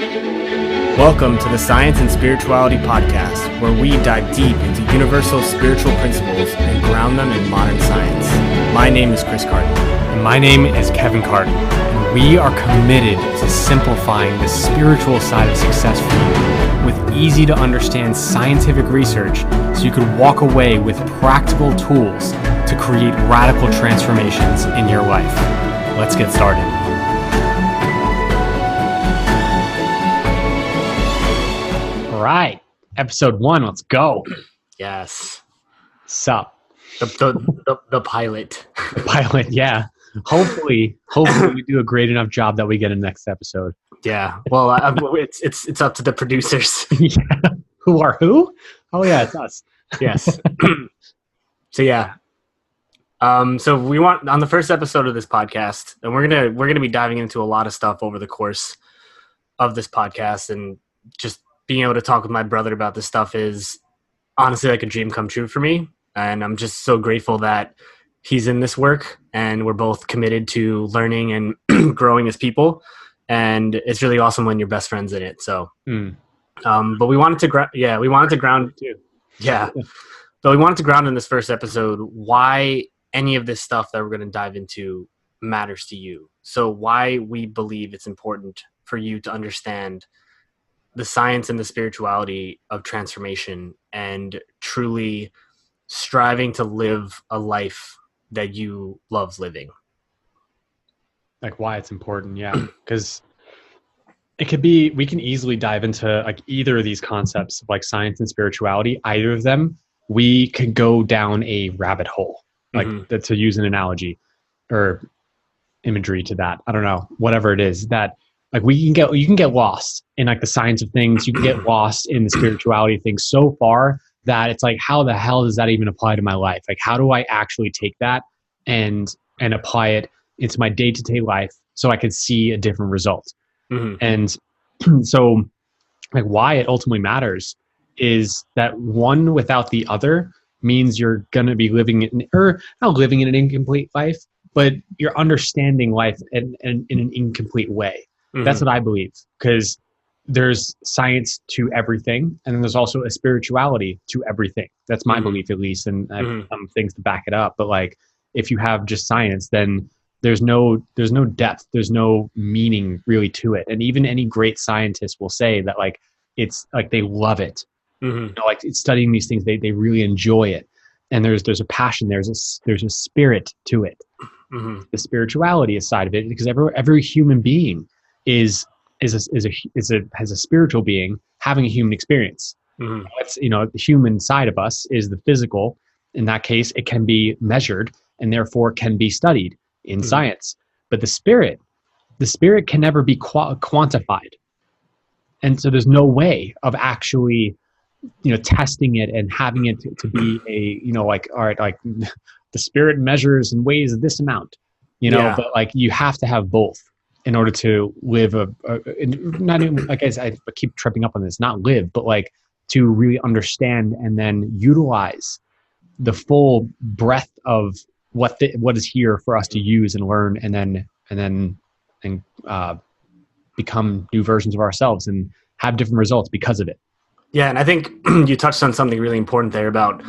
Welcome to the Science and Spirituality Podcast, where we dive deep into universal spiritual principles and ground them in modern science. My name is Chris Carden. And my name is Kevin Carden. And we are committed to simplifying the spiritual side of success for you with easy to understand scientific research so you could walk away with practical tools to create radical transformations in your life. Let's get started. All right, episode 1, let's go. Yes. Sup? The pilot. The pilot, yeah. Hopefully we do a great enough job that we get a next episode. Yeah. Well, it's up to the producers. Yeah. Who are who? Oh yeah, it's us. Yes. So yeah. So we want on the first episode of this podcast, and we're gonna be diving into a lot of stuff over the course of this podcast, and just being able to talk with my brother about this stuff is honestly like a dream come true for me. And I'm just so grateful that he's in this work and we're both committed to learning and growing as people. And it's really awesome when you're best friends in it. So, but we wanted to ground too. Yeah. But we wanted to ground in this first episode why any of this stuff that we're going to dive into matters to you. So why we believe it's important for you to understand the science and the spirituality of transformation and truly striving to live a life that you love living. Like why it's important, yeah. Because we can easily dive into like either of these concepts of like science and spirituality, either of them, we could go down a rabbit hole, like to use an analogy or imagery to that. I don't know, whatever it is that like you can get lost in like the science of things. You can get lost in the spirituality of things so far that it's like, how the hell does that even apply to my life? Like, how do I actually take that and apply it into my day-to-day life so I can see a different result? And so like why it ultimately matters is that one without the other means you're going to be living in, or not living in an incomplete life, but you're understanding life in an incomplete way. That's what I believe, because there's science to everything, and then there's also a spirituality to everything. That's my belief, at least, and I have some things to back it up. But like, if you have just science, then there's no depth, there's no meaning really to it. And even any great scientist will say that like it's like they love it, you know, like it's studying these things, they really enjoy it, and there's a passion, there's a spirit to it. The spirituality side of it, because every human being has a spiritual being having a human experience. That's, you know, the human side of us is the physical. In that case, it can be measured and therefore can be studied in science. But the spirit can never be quantified. And so there's no way of actually, you know, testing it and having it to be a, you know, like, all right, like the spirit measures and weighs this amount, you know, but like you have to have both in order to live not even, like I keep tripping up on this, not live, but like to really understand and then utilize the full breadth of what is here for us to use and learn, and then become new versions of ourselves and have different results because of it. Yeah. And I think you touched on something really important there about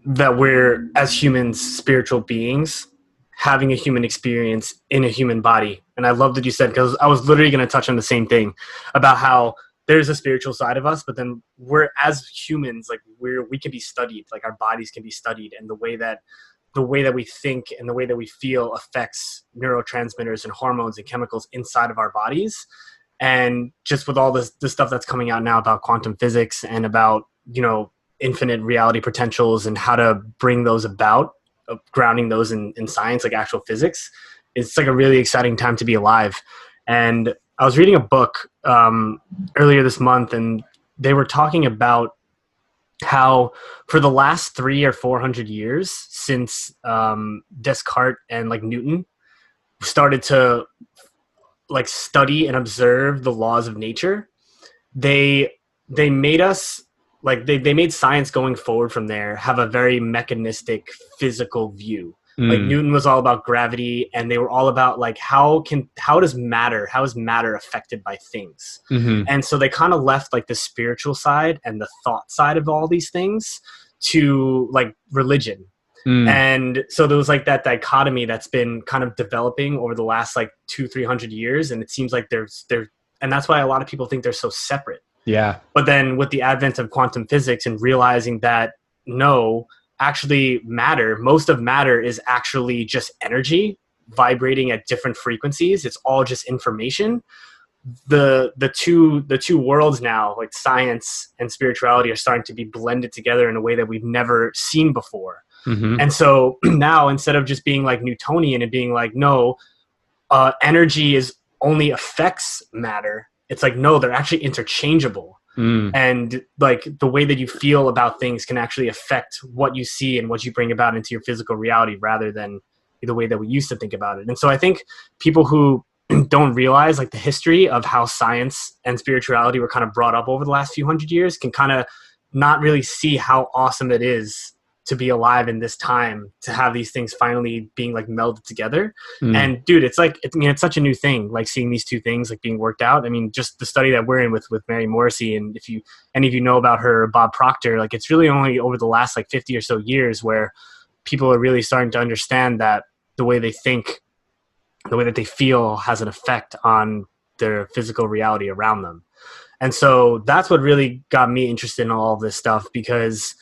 that we're, as humans, spiritual beings having a human experience in a human body. And I love that you said, because I was literally going to touch on the same thing about how there's a spiritual side of us, but then we're, as humans, like we can be studied, like our bodies can be studied, and the way that we think and the way that we feel affects neurotransmitters and hormones and chemicals inside of our bodies. And just with all this stuff that's coming out now about quantum physics and about, you know, infinite reality potentials and how to bring those about, grounding those in science, like actual physics, it's like a really exciting time to be alive. And I was reading a book earlier this month, and they were talking about how for the last 300 or 400 years since Descartes and like Newton started to like study and observe the laws of nature, they made us like they made science going forward from there have a very mechanistic, physical view Like Mm. Newton was all about gravity, and they were all about like how is matter affected by things. Mm-hmm. And so they kind of left like the spiritual side and the thought side of all these things to like religion. Mm. And so there was like that dichotomy that's been kind of developing over the last like 200-300 years, and it seems like and that's why a lot of people think they're so separate. Yeah. But then with the advent of quantum physics and realizing that no, actually most of matter is actually just energy vibrating at different frequencies. It's all just information. The two worlds now, like science and spirituality, are starting to be blended together in a way that we've never seen before. Mm-hmm. And so now, instead of just being like Newtonian and being like, no, energy is only affects matter, it's like, no, they're actually interchangeable. Mm. And like the way that you feel about things can actually affect what you see and what you bring about into your physical reality, rather than the way that we used to think about it. And so I think people who don't realize like the history of how science and spirituality were kind of brought up over the last few hundred years can kind of not really see how awesome it is to be alive in this time, to have these things finally being like melded together. Mm. And dude, it's like, it's such a new thing, like seeing these two things like being worked out. I mean, just the study that we're in with Mary Morrissey, and if any of you know about her, Bob Proctor, like it's really only over the last like 50 or so years where people are really starting to understand that the way they think, the way that they feel has an effect on their physical reality around them. And so that's what really got me interested in all of this stuff, because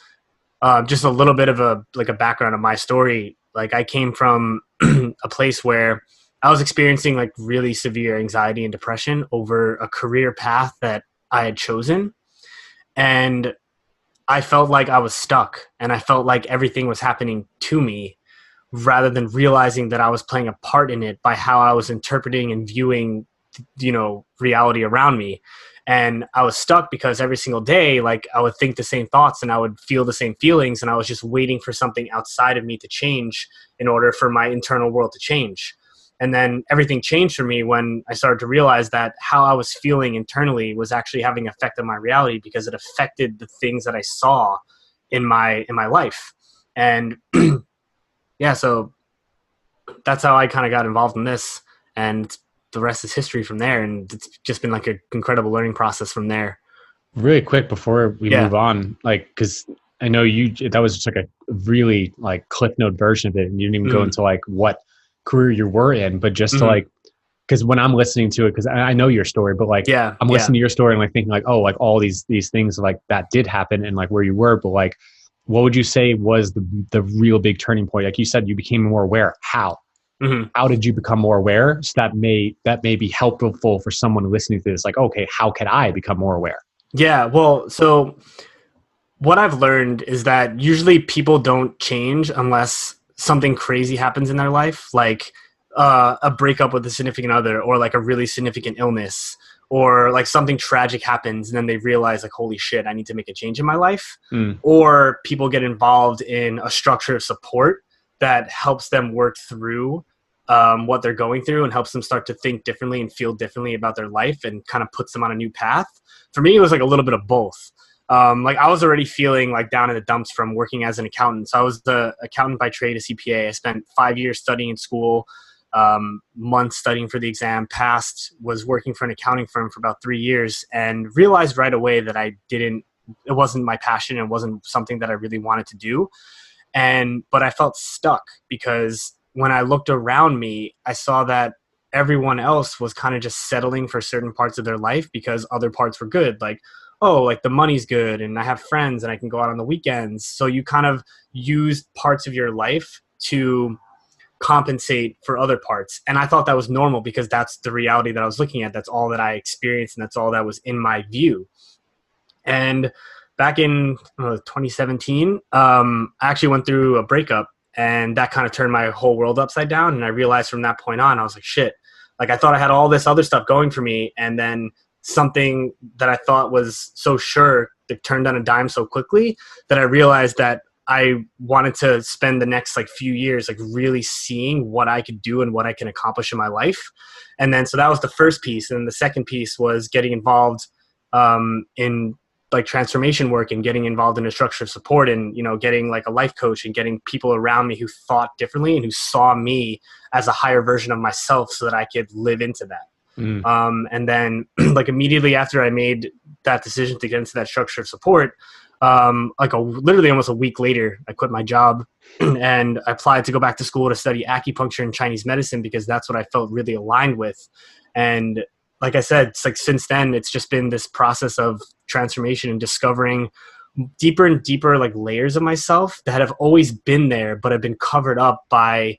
just a little bit of a background of my story. Like I came from a place where I was experiencing like really severe anxiety and depression over a career path that I had chosen. And I felt like I was stuck, and I felt like everything was happening to me, rather than realizing that I was playing a part in it by how I was interpreting and viewing, reality around me. And I was stuck because every single day, like I would think the same thoughts and I would feel the same feelings, and I was just waiting for something outside of me to change in order for my internal world to change. And then everything changed for me when I started to realize that how I was feeling internally was actually having an effect on my reality, because it affected the things that I saw in my life. And yeah, so that's how I kind of got involved in this, and the rest is history from there. And it's just been like an incredible learning process from there. Really quick before we Yeah. move on, like, because I know that was just like a really like cliff note version of it, and you didn't even go into like what career you were in, but just to like, because when I'm listening to it, because I know your story, but like, I'm listening to your story and like thinking like, oh, like all these things like that did happen and like where you were, but like, what would you say was the real big turning point? Like you said, you became more aware. How? How did you become more aware? So that may be helpful for someone listening to this. Like, okay, how can I become more aware? Yeah, well, so what I've learned is that usually people don't change unless something crazy happens in their life, like a breakup with a significant other, or like a really significant illness, or like something tragic happens and then they realize like, holy shit, I need to make a change in my life. Or people get involved in a structure of support that helps them work through what they're going through, and helps them start to think differently and feel differently about their life, and kind of puts them on a new path. For me, it was like a little bit of both. Like I was already feeling like down in the dumps from working as an accountant. So I was the accountant by trade, a CPA. I spent 5 years studying in school, months studying for the exam, passed, was working for an accounting firm for about 3 years, and realized right away that it wasn't my passion. It wasn't something that I really wanted to do. But I felt stuck, because when I looked around me, I saw that everyone else was kind of just settling for certain parts of their life because other parts were good. Like, oh, like the money's good and I have friends and I can go out on the weekends. So you kind of use parts of your life to compensate for other parts. And I thought that was normal, because that's the reality that I was looking at. That's all that I experienced, and that's all that was in my view. And back in 2017, I actually went through a breakup, and that kind of turned my whole world upside down. And I realized from that point on, I was like, shit, like I thought I had all this other stuff going for me. And then something that I thought was so sure that turned on a dime so quickly, that I realized that I wanted to spend the next like few years like really seeing what I could do and what I can accomplish in my life. And then so that was the first piece. And then the second piece was getting involved in like transformation work and getting involved in a structured support and, you know, getting like a life coach and getting people around me who thought differently and who saw me as a higher version of myself so that I could live into that. And then like immediately after I made that decision to get into that structured support, literally almost a week later, I quit my job and I applied to go back to school to study acupuncture and Chinese medicine because that's what I felt really aligned with. And like I said, it's like since then, it's just been this process of transformation and discovering deeper and deeper like layers of myself that have always been there, but have been covered up by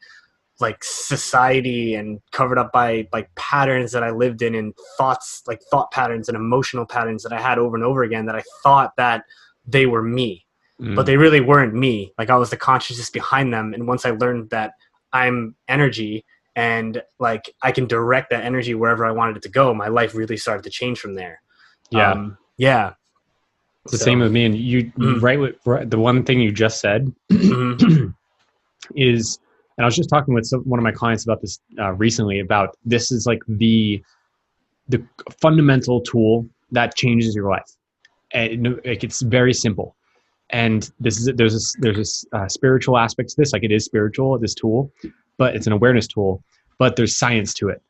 like society and covered up by like patterns that I lived in and thoughts, like thought patterns and emotional patterns that I had over and over again that I thought that they were me, but they really weren't me. Like I was the consciousness behind them. And once I learned that I'm energy and like I can direct that energy wherever I wanted it to go, my life really started to change from there. Yeah. It's the same with me. And you right, the one thing you just said is, and I was just talking with one of my clients about this recently, about this is like the fundamental tool that changes your life. And it's very simple. And there's a spiritual aspect to this. Like it is spiritual, this tool, but it's an awareness tool, but there's science to it.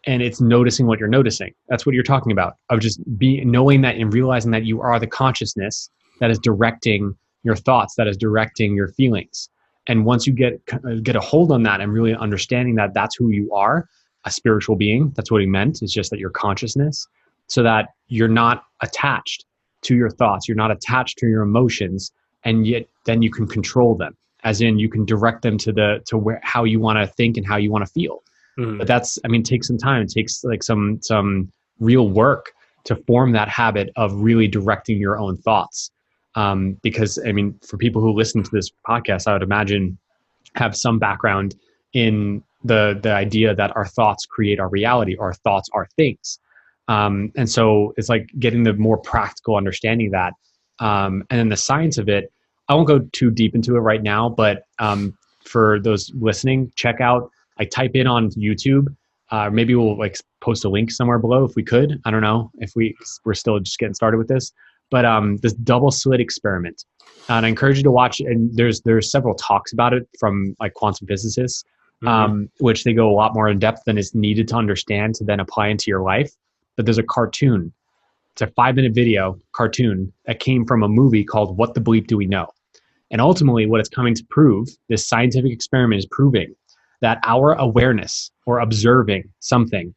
And it's noticing what you're noticing. That's what you're talking about, of just knowing that and realizing that you are the consciousness that is directing your thoughts, that is directing your feelings. And once you get a hold on that and really understanding that that's who you are, a spiritual being, that's what he meant. It's just that your consciousness, so that you're not attached to your thoughts, you're not attached to your emotions, and yet then you can control them, as in you can direct them to how you want to think and how you want to feel. But that's, I mean, it takes some time. It takes like some real work to form that habit of really directing your own thoughts. Because I mean, for people who listen to this podcast, I would imagine have some background in the idea that our thoughts create our reality, our thoughts are things. And so it's like getting the more practical understanding of that. And then the science of it, I won't go too deep into it right now, but for those listening, check out, like type in on YouTube, maybe we'll like post a link somewhere below if we could. I don't know if we're still just getting started with this, but this double slit experiment. And I encourage you to watch, and there's several talks about it from like quantum physicists, which they go a lot more in depth than is needed to understand to then apply into your life. But there's a cartoon. It's a 5-minute video cartoon that came from a movie called What the Bleep Do We Know? And ultimately what it's coming to prove, this scientific experiment is proving that our awareness or observing something,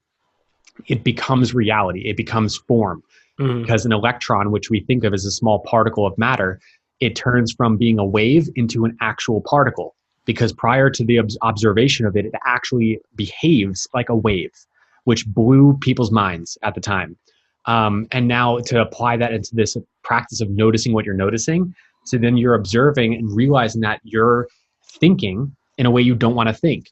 it becomes reality, it becomes form. Because an electron, which we think of as a small particle of matter, it turns from being a wave into an actual particle. Because prior to the observation of it, it actually behaves like a wave, which blew people's minds at the time. And now to apply that into this practice of noticing what you're noticing, so then you're observing and realizing that you're thinking in a way you don't want to think.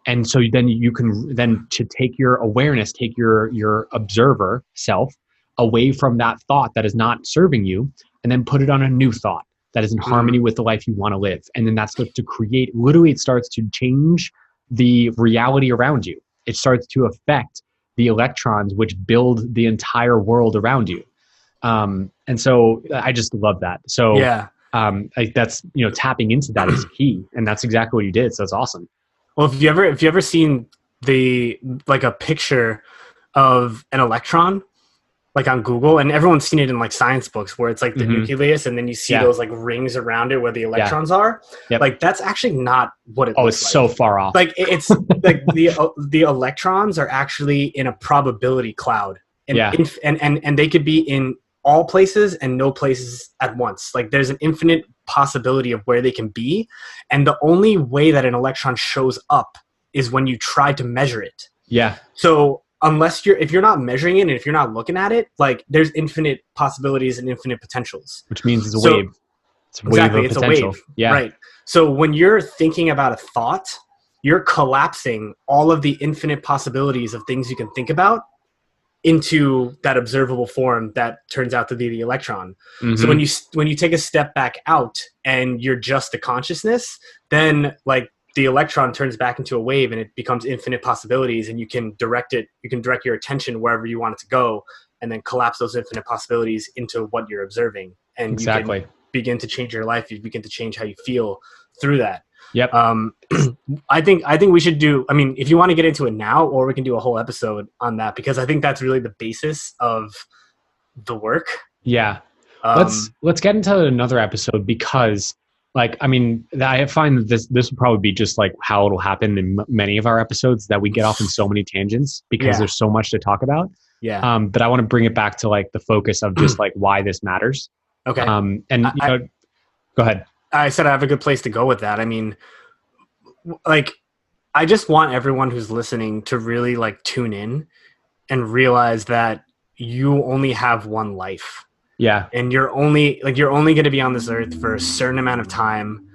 And so then you can then to take your awareness, take your observer self away from that thought that is not serving you, and then put it on a new thought that is in harmony with the life you want to live. And then that starts to create, literally it starts to change the reality around you. It starts to affect the electrons which build the entire world around you. And so I just love that. So like that's, you know, tapping into that is key. And that's exactly what you did. So it's awesome. Well, if you ever seen like a picture of an electron, like on Google, and everyone's seen it in like science books where it's like the nucleus and then you see those like rings around it where the electrons are. Like that's actually not what it looks it's like. So far off. Like it's like the electrons are actually in a probability cloud. And, and they could be in all places and no places at once. Like there's an infinite possibility of where they can be. And the only way that an electron shows up is when you try to measure it. So if you're not measuring it and if you're not looking at it, like there's infinite possibilities and infinite potentials. Which means it's a wave. It's a wave of potential. It's a wave. Right. So when you're thinking about a thought, you're collapsing all of the infinite possibilities of things you can think about into that observable form that turns out to be the electron. So when you take a step back out and you're just the consciousness, then like the electron turns back into a wave and it becomes infinite possibilities, and you can direct your attention wherever you want it to go. and then collapse those infinite possibilities into what you're observing. And Exactly. you can begin to change your life. You begin to change how you feel through that. Yep. I think we should do, I mean, if you want to get into it now, or we can do a whole episode on that, because I think that's really the basis of the work. Yeah. Let's get into another episode, because like, I mean, I find that this will probably be just like how it'll happen in many of our episodes, that we get off in so many tangents because there's so much to talk about. Yeah. But I want to bring it back to like the focus of just like why this matters. Okay. And go ahead. I said I have a good place to go with that. I mean, like, I just want everyone who's listening to really like tune in and realize that you only have one life. Yeah. And you're only going to be on this earth for a certain amount of time.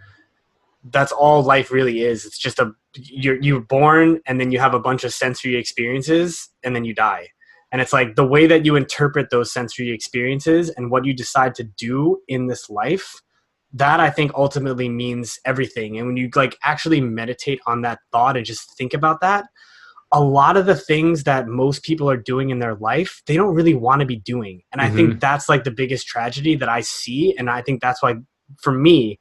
That's all life really is. It's just you're born, and then you have a bunch of sensory experiences, and then you die. And it's like the way that you interpret those sensory experiences and what you decide to do in this life, that I think ultimately means everything. And when you like actually meditate on that thought and just think about that, a lot of the things that most people are doing in their life, they don't really want to be doing. And I think that's like the biggest tragedy that I see. And I think that's why, for me,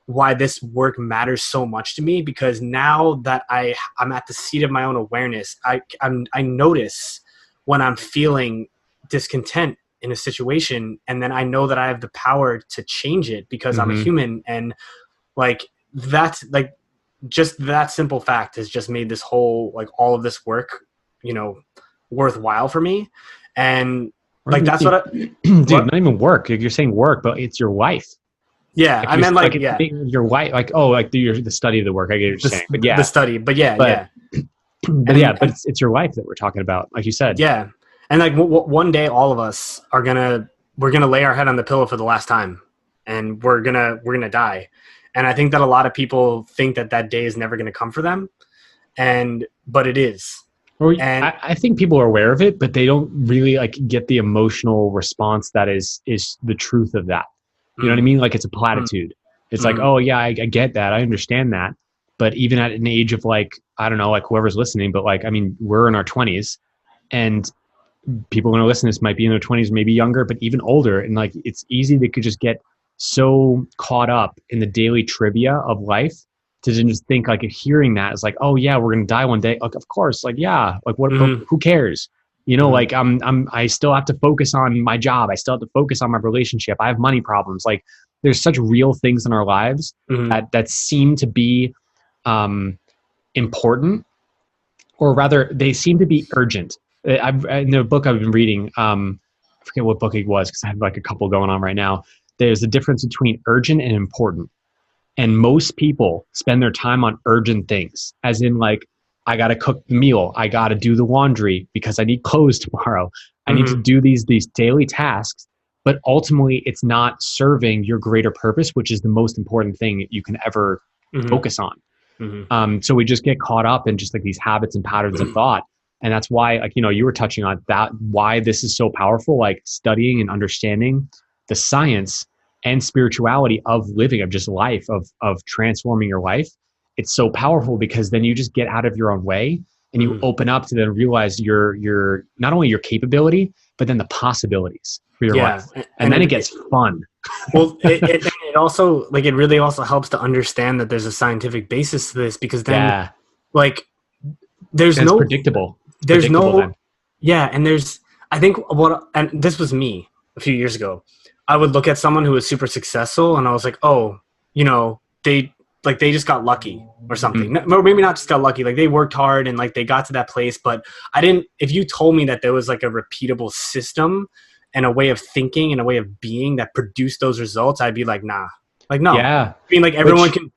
why this work matters so much to me, because now that I'm at the seat of my own awareness, I notice when I'm feeling discontent in a situation, and then I know that I have the power to change it because I'm a human. And like, that's like, just that simple fact has just made this whole, like, all of this work, you know, worthwhile for me. And like, that's what dude, not even work. You're saying work, but it's your wife. Yeah. Like I meant like, your wife, like, oh, like the study of the work. I get what you're saying, but yeah, the study, but it's your life that we're talking about. Like you said. Yeah. And like one day, all of us we're going to lay our head on the pillow for the last time, and we're going to die. And I think that a lot of people think that day is never going to come for them. But it is. And I think people are aware of it, but they don't really like get the emotional response that is the truth of that. You know what I mean? Like, it's a platitude. It's like, oh yeah, I get that. I understand that. But even at an age of like, I don't know, like whoever's listening, but like, I mean, we're in our 20s, and people going to listen to this might be in their 20s, maybe younger, but even older. And like, it's easy they could just get so caught up in the daily trivia of life to just think like, hearing that is like, oh yeah, we're going to die one day. Like, of course, like, yeah, like what, who cares? You know, like I still have to focus on my job. I still have to focus on my relationship. I have money problems. Like, there's such real things in our lives that seem to be important, or rather they seem to be urgent. In the book I've been reading, I forget what book it was, because I have like a couple going on right now. There's a difference between urgent and important. And most people spend their time on urgent things, as in like, I got to cook the meal. I got to do the laundry because I need clothes tomorrow. I need to do these daily tasks, but ultimately it's not serving your greater purpose, which is the most important thing you can ever focus on. So we just get caught up in just like these habits and patterns of thought. And that's why, like, you know, you were touching on that, why this is so powerful, like studying and understanding the science and spirituality of living, of just life, of transforming your life. It's so powerful, because then you just get out of your own way and you open up to then realize your not only your capability, but then the possibilities for your life. And then it gets fun. Well, it also, like, it really also helps to understand that there's a scientific basis to this, because then like, it's predictable. And I think and this was me a few years ago. I would look at someone who was super successful, and I was like, oh, you know, they just got lucky or something. Or maybe not just got lucky. Like, they worked hard and like they got to that place. But if you told me that there was like a repeatable system and a way of thinking and a way of being that produced those results, I'd be like, nah, like, no. Yeah. I mean, like, everyone can,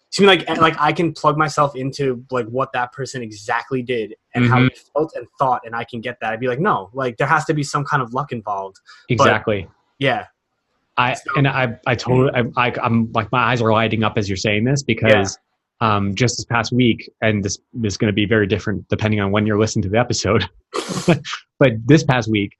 So like I can plug myself into like what that person exactly did and how he felt and thought, and I can get that. I'd be like, no, like, there has to be some kind of luck involved. Exactly. But, I'm like, my eyes are lighting up as you're saying this, because just this past week, and this is going to be very different depending on when you're listening to the episode, but this past week,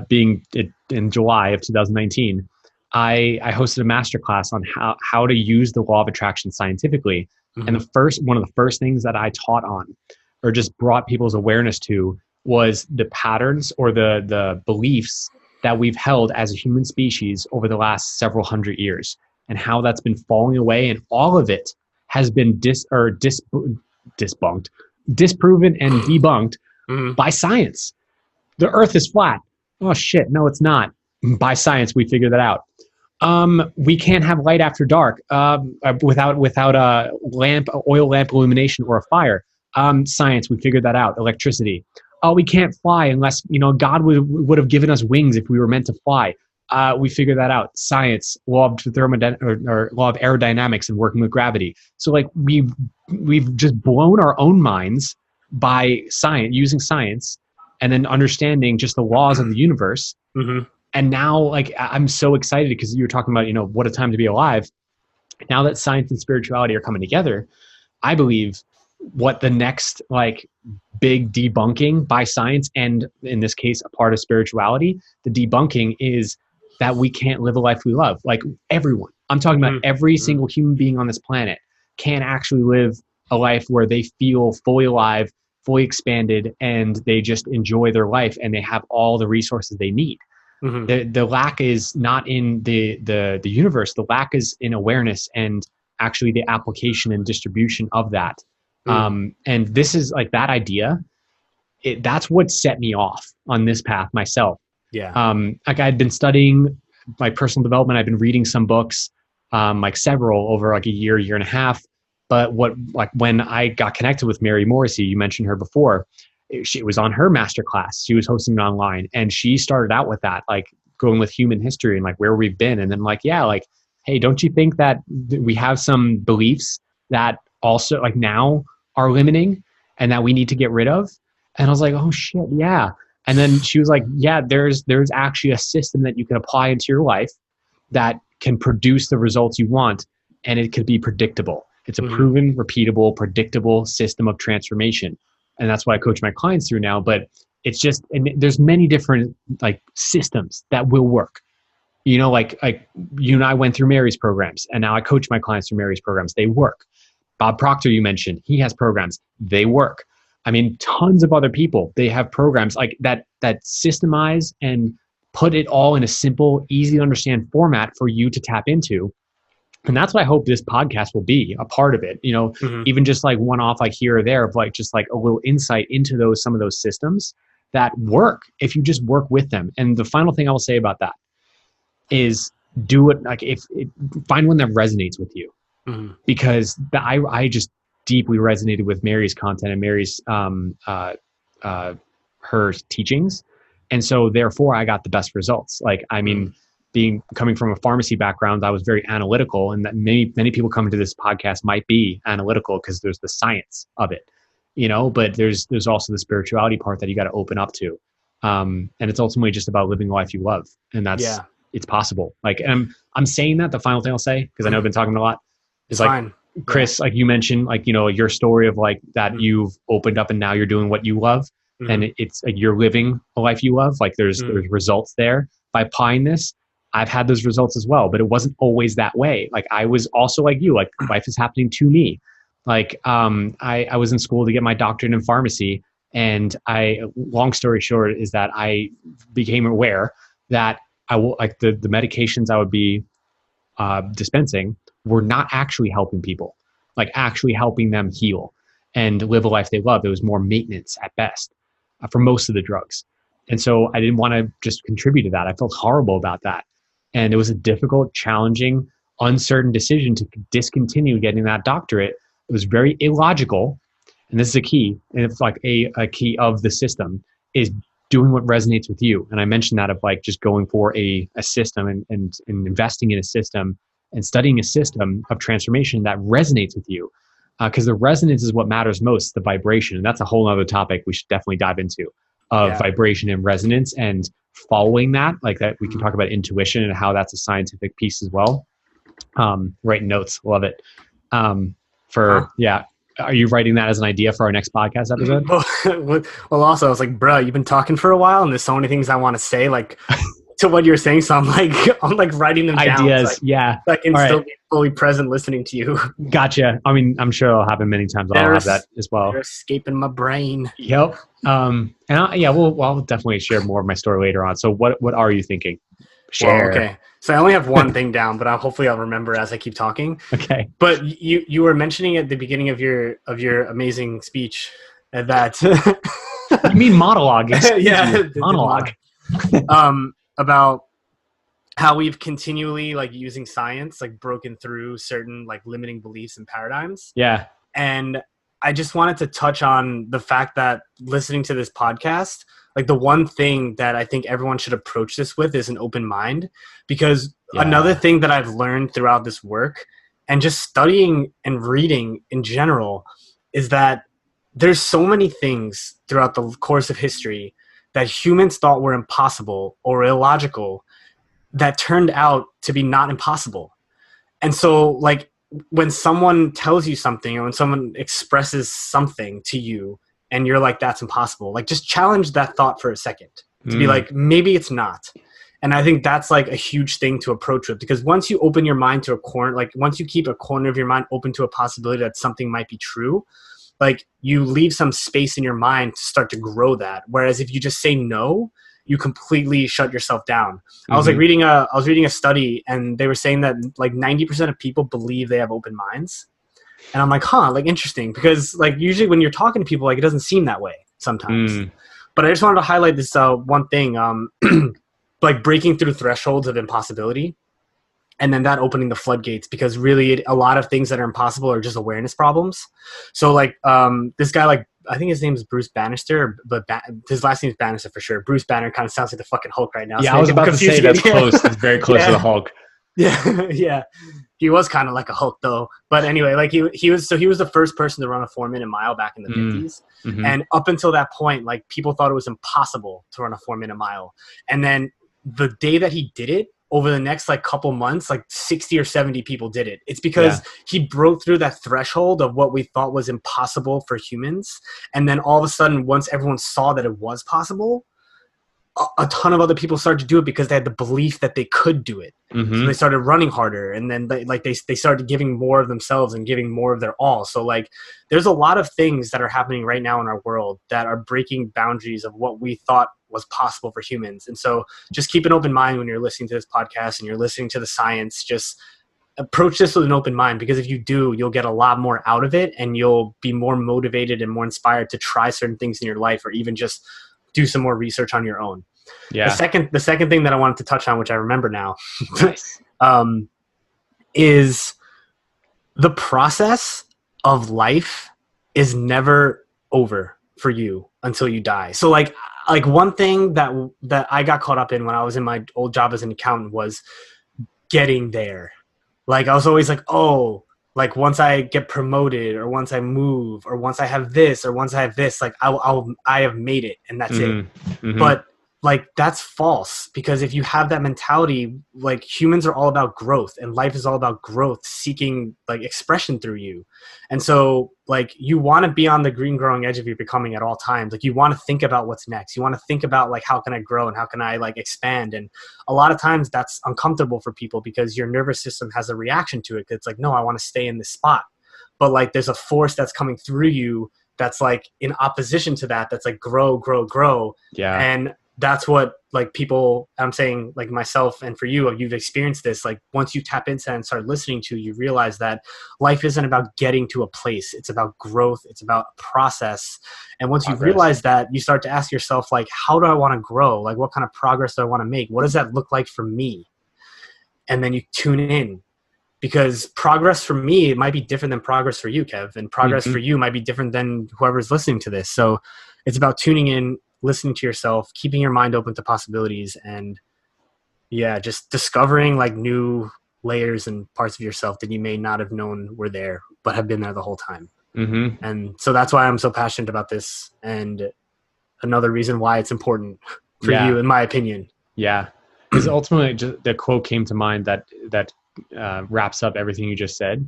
being in July of 2019, I hosted a masterclass on how to use the law of attraction scientifically. And one of the first things that I taught on, or just brought people's awareness to, was the patterns or the beliefs that we've held as a human species over the last several hundred years, and how that's been falling away, and all of it has been disproven and debunked by science. The Earth is flat. Oh shit, no, it's not. By science, we figured that out. We can't have light after dark without a oil lamp illumination or a fire. Science, we figured that out. Electricity. Oh, we can't fly unless, God would have given us wings if we were meant to fly. We figured that out. Science, law of law of aerodynamics and working with gravity. So like we've just blown our own minds by science, using science, and then understanding just the laws of the universe. Mm-hmm. And now, like, I'm so excited because you were talking about, what a time to be alive. Now that science and spirituality are coming together, I believe what the next like big debunking by science, and in this case a part of spirituality, the debunking is that we can't live a life we love. Like everyone, I'm talking about every single human being on this planet can actually live a life where they feel fully alive, fully expanded, and they just enjoy their life and they have all the resources they need. The lack is not in the universe. The lack is in awareness and actually the application and distribution of that. And this is like that idea. That's what set me off on this path myself. Yeah. Like I'd been studying my personal development. I've been reading some books, like several over like a year and a half. But when I got connected with Mary Morrissey, you mentioned her before, she was on her masterclass. She was hosting it online, and she started out with that, like going with human history and like where we've been. And then like, yeah, like, hey, don't you think that we have some beliefs that also like now are limiting and that we need to get rid of? And I was like, oh shit, yeah. And then she was like, yeah, there's actually a system that you can apply into your life that can produce the results you want, and it could be predictable. It's a proven, repeatable, predictable system of transformation. And that's what I coach my clients through now. But it's just, and there's many different like systems that will work. Like you and I went through Mary's programs, and now I coach my clients through Mary's programs. They work. Bob Proctor, you mentioned, he has programs. They work. I mean, tons of other people, they have programs like that systemize and put it all in a simple, easy to understand format for you to tap into. And that's what I hope this podcast will be a part of it, even just like one off like here or there of like just like a little insight into some of those systems that work if you just work with them. And the final thing I will say about that is do it like find one that resonates with you, because I just deeply resonated with Mary's content and Mary's her teachings, and so therefore I got the best results. Like I mean. Coming from a pharmacy background, I was very analytical, and that many people coming to this podcast might be analytical because there's the science of it, but there's also the spirituality part that you got to open up to. And it's ultimately just about living a life you love. And it's possible. Like, and I'm saying that the final thing I'll say, because I know I've been talking a lot, is like, fine. Chris, like you mentioned, like, your story of like that you've opened up and now you're doing what you love. And it's like, you're living a life you love. Like there's results there by applying this. I've had those results as well, but it wasn't always that way. Like I was also like you, like life is happening to me. Like I was in school to get my doctorate in pharmacy, and long story short is that I became aware that I will like the medications I would be dispensing were not actually helping people, like actually helping them heal and live a life they love. It was more maintenance at best for most of the drugs. And so I didn't want to just contribute to that. I felt horrible about that. And it was a difficult, challenging, uncertain decision to discontinue getting that doctorate. It was very illogical. And this is a key. And it's like a key of the system is doing what resonates with you. And I mentioned that of like just going for a system and investing in a system and studying a system of transformation that resonates with you. Because the resonance is what matters most, the vibration. And that's a whole other topic we should definitely dive into of vibration and resonance, and following that, like that we can talk about intuition and how that's a scientific piece as well. Writing notes, love it. Are you writing that as an idea for our next podcast episode? Well, also I was like, bro, you've been talking for a while and there's so many things I want to say. Like to what you're saying. So I'm like writing them down. Ideas. Yeah. So I can All still right. be fully present listening to you. Gotcha. I mean, I'm sure it'll happen many times. I'll have that as well. They're escaping my brain. Yep. Yeah, I'll definitely share more of my story later on. So what are you thinking? Share. Well, okay. So I only have one thing down, but hopefully I'll remember as I keep talking. Okay. But you were mentioning at the beginning of your amazing speech that You mean monologue? yeah, monologue. About how we've continually like using science like broken through certain like limiting beliefs and paradigms. Yeah. And I just wanted to touch on the fact that listening to this podcast, like the one thing that I think everyone should approach this with is an open mind, because another thing that I've learned throughout this work and just studying and reading in general is that there's so many things throughout the course of history that humans thought were impossible or illogical that turned out to be not impossible. And so like when someone tells you something or when someone expresses something to you and you're like, that's impossible, like just challenge that thought for a second to be like, maybe it's not. And I think that's like a huge thing to approach with, because once you open your mind to a corner, like once you keep a corner of your mind open to a possibility that something might be true, like you leave some space in your mind to start to grow that. Whereas if you just say no, you completely shut yourself down. I was like reading a study and they were saying that like 90% of people believe they have open minds. And I'm like, huh, like interesting, because like usually when you're talking to people, like it doesn't seem that way sometimes. But I just wanted to highlight this one thing, like breaking through thresholds of impossibility. And then that opening the floodgates, because really a lot of things that are impossible are just awareness problems. So like this guy, like I think his name is Bruce Bannister, but his last name is Bannister for sure. Bruce Banner kind of sounds like the fucking Hulk right now. Yeah, so I was about to say that's close. It's very close to the Hulk. Yeah, yeah. He was kind of like a Hulk though. But anyway, like he was the first person to run a 4-minute mile back in the 50s. And up until that point, like people thought it was impossible to run a 4-minute mile. And then the day that he did it, over the next like couple months, like 60 or 70 people did it. It's because he broke through that threshold of what we thought was impossible for humans. And then all of a sudden, once everyone saw that it was possible, a ton of other people started to do it because they had the belief that they could do it. So they started running harder, and then they started giving more of themselves and giving more of their all. So like there's a lot of things that are happening right now in our world that are breaking boundaries of what we thought was possible for humans. And so just keep an open mind when you're listening to this podcast and you're listening to the science. Just approach this with an open mind, because if you do, you'll get a lot more out of it, and you'll be more motivated and more inspired to try certain things in your life, or even just do some more research on your own. Yeah. The second thing that I wanted to touch on, which I remember now, is the process of life is never over for you until you die. So like one thing that I got caught up in when I was in my old job as an accountant was getting there. Like I was always like, oh, like once I get promoted, or once I move, or once I have this, or once I have this, like I have made it, and that's it. But like that's false, because if you have that mentality, like humans are all about growth, and life is all about growth, seeking like expression through you. And so like you want to be on the green growing edge of your becoming at all times. Like you want to think about what's next. You want to think about like, how can I grow and how can I like expand? And a lot of times that's uncomfortable for people, because your nervous system has a reaction to it. It's like, no, I want to stay in this spot. But like there's a force that's coming through you that's like in opposition to that, that's like grow, grow, grow. Yeah. And that's what like people, I'm saying like myself and for you, you've experienced this. Like once you tap into that and start listening to, you realize that life isn't about getting to a place. It's about growth. It's about a process. And once you realize that, you start to ask yourself, like, how do I want to grow? Like what kind of progress do I want to make? What does that look like for me? And then you tune in, because progress for me, it might be different than progress for you, Kev, and progress for you might be different than whoever's listening to this. So it's about tuning in, listening to yourself, keeping your mind open to possibilities, and just discovering like new layers and parts of yourself that you may not have known were there, but have been there the whole time. And so that's why I'm so passionate about this, and another reason why it's important for you, in my opinion. Yeah. Because ultimately just the quote came to mind that wraps up everything you just said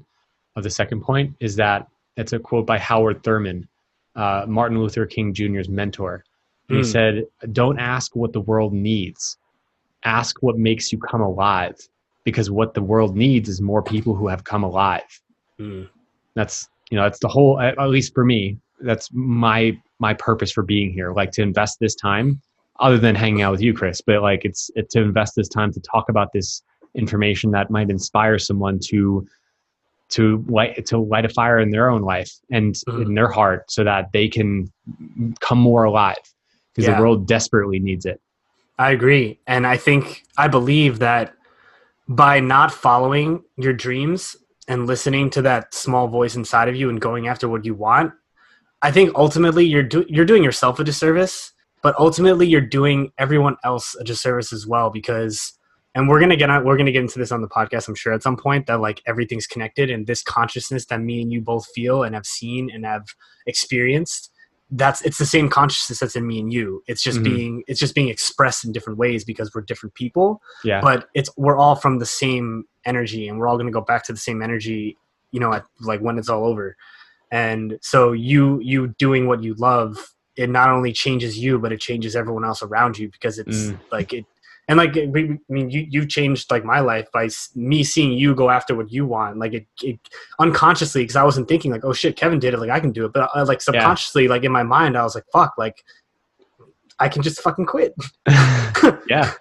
of the second point, is that it's a quote by Howard Thurman, Martin Luther King Jr.'s mentor. And he said, don't ask what the world needs. ask what makes you come alive, because what the world needs is more people who have come alive. Mm. That's, that's the whole, at least for me, that's my purpose for being here. Like, to invest this time, other than hanging out with you, Chris, but like it's to invest this time to talk about this information that might inspire someone to light a fire in their own life and in their heart, so that they can come more alive, because the world desperately needs it. I agree. And I believe that by not following your dreams and listening to that small voice inside of you and going after what you want, I think ultimately you're doing yourself a disservice, but ultimately you're doing everyone else a disservice as well, because, and we're going to get into this on the podcast, I'm sure, at some point, that like everything's connected, and this consciousness that me and you both feel and have seen and have experienced, it's the same consciousness that's in me and you. It's just being expressed in different ways because we're different people. Yeah. But we're all from the same energy, and we're all going to go back to the same energy, at, like, when it's all over. And so you doing what you love, it not only changes you, but it changes everyone else around you, because it's like it. And like, I mean, you've changed like my life by me seeing you go after what you want. Like it unconsciously, because I wasn't thinking like, oh shit, Kevin did it, like I can do it. But like subconsciously, like in my mind, I was like, fuck, like I can just fucking quit. Yeah.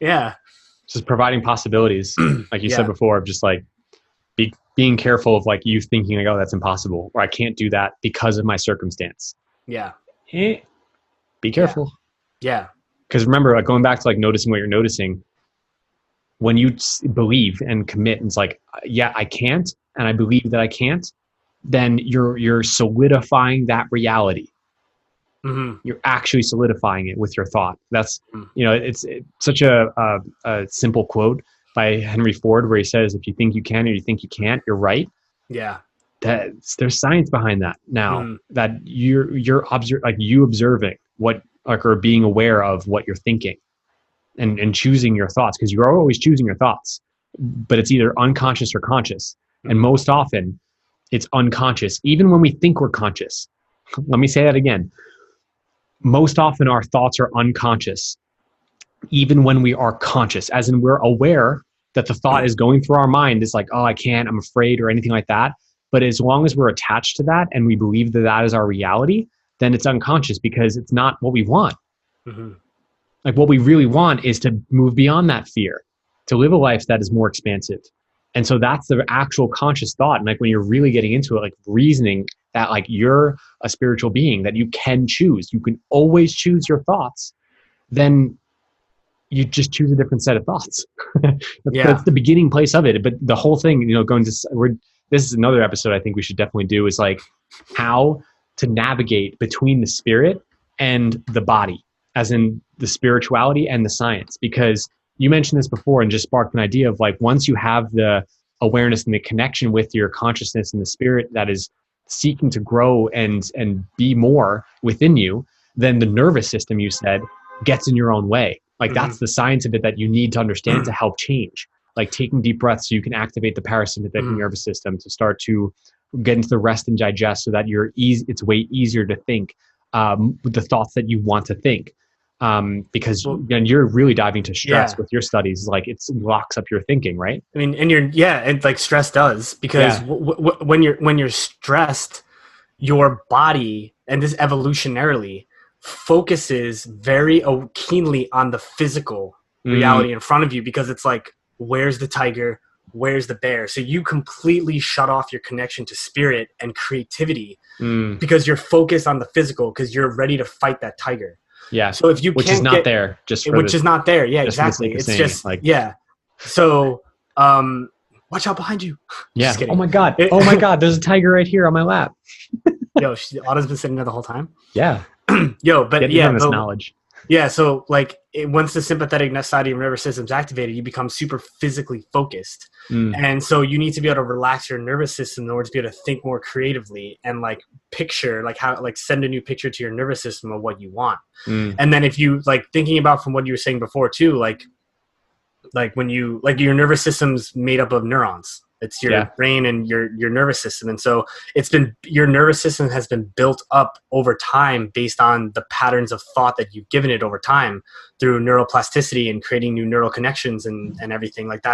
Yeah. Just providing possibilities, like you said before, of just like being careful of like you thinking like, oh, that's impossible, or I can't do that because of my circumstance. Yeah. Be careful. Yeah. Because remember, like going back to like noticing what you're noticing, when you believe and commit, and it's like, yeah, I can't, and I believe that I can't, then you're solidifying that reality. You're actually solidifying it with your thought. That's, it's such a simple quote by Henry Ford, where he says, if you think you can or you think you can't, you're right. Yeah. There's science behind that now, that you observing what, like, or being aware of what you're thinking and choosing your thoughts, because you're always choosing your thoughts, but it's either unconscious or conscious. And most often it's unconscious, even when we think we're conscious. Let me say that again. Most often our thoughts are unconscious, even when we are conscious, as in we're aware that the thought is going through our mind. It's like, oh, I can't, I'm afraid, or anything like that. But as long as we're attached to that and we believe that that is our reality, then it's unconscious, because it's not what we want. Like, what we really want is to move beyond that fear, to live a life that is more expansive. And so that's the actual conscious thought. And like when you're really getting into it, like reasoning that like you're a spiritual being, that you can choose, you can always choose your thoughts, then you just choose a different set of thoughts. That's the beginning place of it. But the whole thing, this is another episode I think we should definitely do, is like how to navigate between the spirit and the body, as in the spirituality and the science. Because you mentioned this before and just sparked an idea of like, once you have the awareness and the connection with your consciousness and the spirit that is seeking to grow and be more within you, then the nervous system, you said, gets in your own way. Like that's the science of it that you need to understand to help change. Like taking deep breaths so you can activate the parasympathetic nervous system to start to get into the rest and digest, so that it's way easier to think with the thoughts that you want to think. Because then you're really diving to stress with your studies. Like it locks up your thinking, right? I mean, and like stress does, because when you're stressed, your body, and this evolutionarily, focuses very keenly on the physical reality in front of you, because it's like, where's the tiger? Where's the bear? So you completely shut off your connection to spirit and creativity because you're focused on the physical, because you're ready to fight that tiger. Yeah. So if you which is not there, is not there. Yeah, exactly. It's just like, So, watch out behind you. Yeah. Oh my God. There's a tiger right here on my lap. Yo, Otto's been sitting there the whole time. Yeah. Yo, but this knowledge. Yeah. So like once the sympathetic side of your nervous system is activated, you become super physically focused. And so you need to be able to relax your nervous system in order to be able to think more creatively and like picture, like how, like send a new picture to your nervous system of what you want. And then if you like thinking about from what you were saying before too, like when you, like your nervous system's made up of neurons, It's your brain and your nervous system. And so your nervous system has been built up over time based on the patterns of thought that you've given it over time through neuroplasticity and creating new neural connections and everything. Like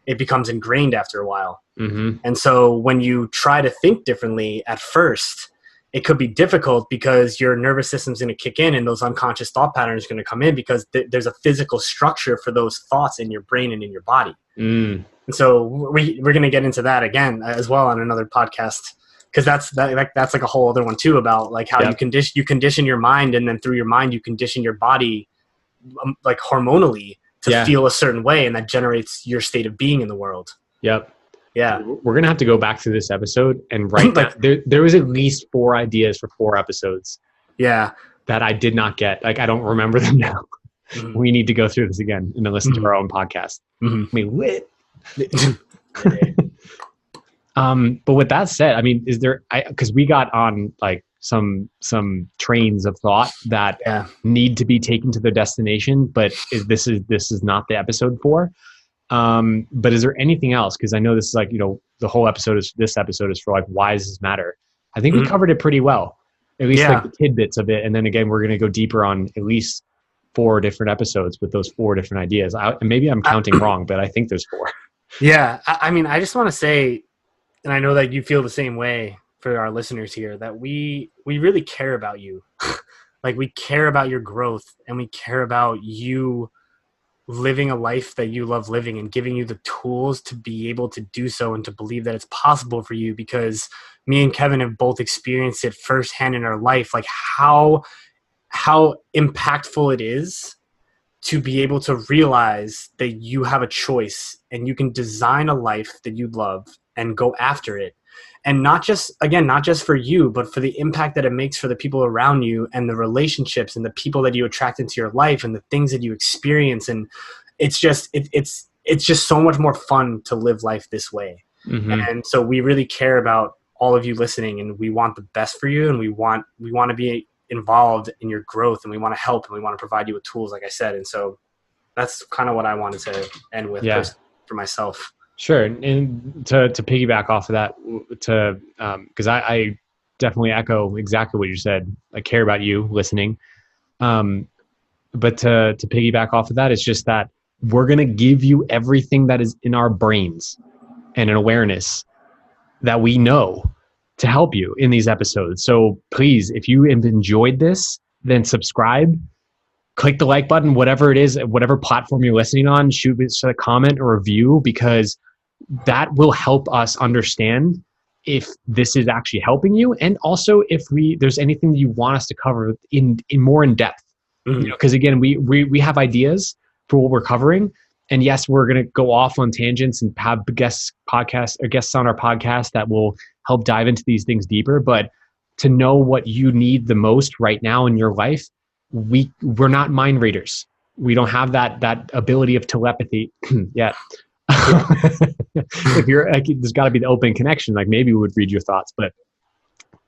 it becomes ingrained after a while. Mm-hmm. And so when you try to think differently at first, it could be difficult because your nervous system's going to kick in and those unconscious thought patterns are going to come in because there's a physical structure for those thoughts in your brain and in your body. And so we're going to get into that again as well on another podcast, because that's like a whole other one too, about like how you condition your mind, and then through your mind you condition your body like hormonally to feel a certain way, and that generates your state of being in the world. Yep. Yeah. We're going to have to go back to this episode and write that. There was at least 4 ideas for 4 episodes. Yeah. That I did not get. Like, I don't remember them now. Mm-hmm. We need to go through this again and then listen to our own podcast. Mm-hmm. I mean, lit. But with that said, I mean, is there, because we got on like some trains of thought that need to be taken to their destination, but this is not the episode for. But is there anything else? Because I know this is like, this episode is for like, why does this matter? I think we covered it pretty well, at least like the tidbits of it. And then again, we're going to go deeper on at least 4 different episodes with those 4 different ideas. Maybe I'm counting wrong, but I think there's 4. Yeah. I mean, I just want to say, and I know that you feel the same way for our listeners here, that we really care about you. Like, we care about your growth, and we care about you living a life that you love living and giving you the tools to be able to do so and to believe that it's possible for you, because me and Kevin have both experienced it firsthand in our life, like how impactful it is to be able to realize that you have a choice and you can design a life that you love and go after it. And not just for you, but for the impact that it makes for the people around you and the relationships and the people that you attract into your life and the things that you experience. And it's just so much more fun to live life this way. Mm-hmm. And so we really care about all of you listening, and we want the best for you, and we want to be involved in your growth, and we want to help, and we want to provide you with tools, like I said. And so that's kind of what I wanted to end with for myself. Sure. And to piggyback off of that, because I definitely echo exactly what you said. I care about you listening. But to piggyback off of that, it's just that we're going to give you everything that is in our brains and an awareness that we know to help you in these episodes. So please, if you have enjoyed this, then subscribe, click the like button, whatever it is, whatever platform you're listening on, shoot a comment or review, because that will help us understand if this is actually helping you. And also if there's anything that you want us to cover in more in depth, because again, we have ideas for what we're covering. And yes, we're going to go off on tangents and have guests on our podcast that will help dive into these things deeper. But to know what you need the most right now in your life, we're not mind readers. We don't have that ability of telepathy yet. If you're like, there's got to be the open connection. Like, maybe we would read your thoughts, but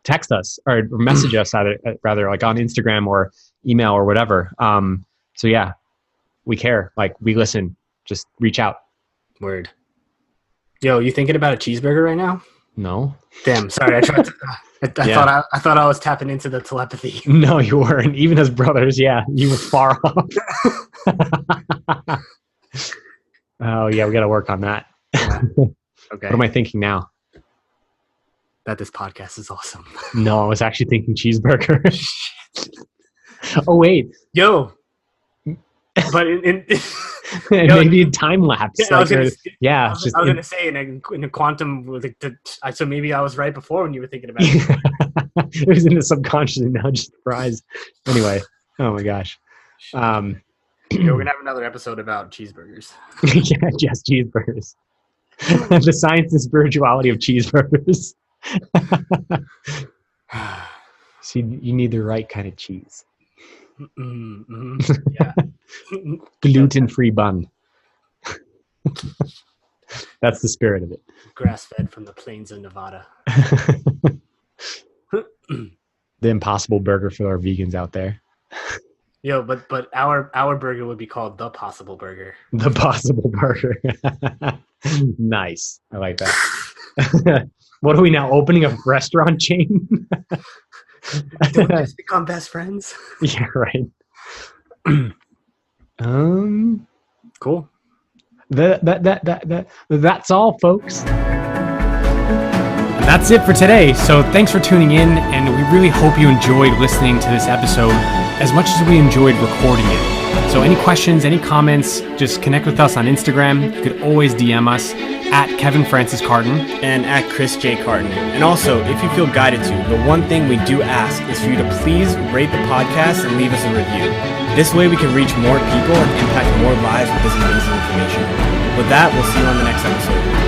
text us or message us rather, like on Instagram or email or whatever. So yeah, we care. Like, we listen. Just reach out. Word. Yo, you thinking about a cheeseburger right now? No. Damn. Sorry. I tried to. I thought I was tapping into the telepathy. No, you weren't. Even as brothers, yeah, you were far off. Oh yeah, we got to work on that. Yeah. Okay. What am I thinking now? That this podcast is awesome. No, I was actually thinking cheeseburger. Oh wait, yo. But maybe a time lapse. Yeah, I was going to say in a quantum. So maybe I was right before when you were thinking about it. It was in the subconscious, and now just surprised. Anyway, oh my gosh. We're gonna have another episode about cheeseburgers. Yeah, just cheeseburgers. The science and spirituality of cheeseburgers. See, you need the right kind of cheese. Mm-hmm. Yeah. Gluten-free bun. That's the spirit of it. Grass-fed from the plains of Nevada. The impossible burger for our vegans out there. Yo, but our burger would be called the Possible Burger. The Possible Burger. Nice. I like that. What are we now, opening a restaurant chain? Don't we just become best friends? Yeah, right. Cool. That's all, folks. That's it for today. So thanks for tuning in, and we really hope you enjoyed listening to this episode as much as we enjoyed recording it. So any questions, any comments, just connect with us on Instagram. You could always DM us at Kevin Francis Carton and at Chris J. Carton. And also, if you feel guided to, the one thing we do ask is for you to please rate the podcast and leave us a review. This way we can reach more people and impact more lives with this amazing information. With that, we'll see you on the next episode.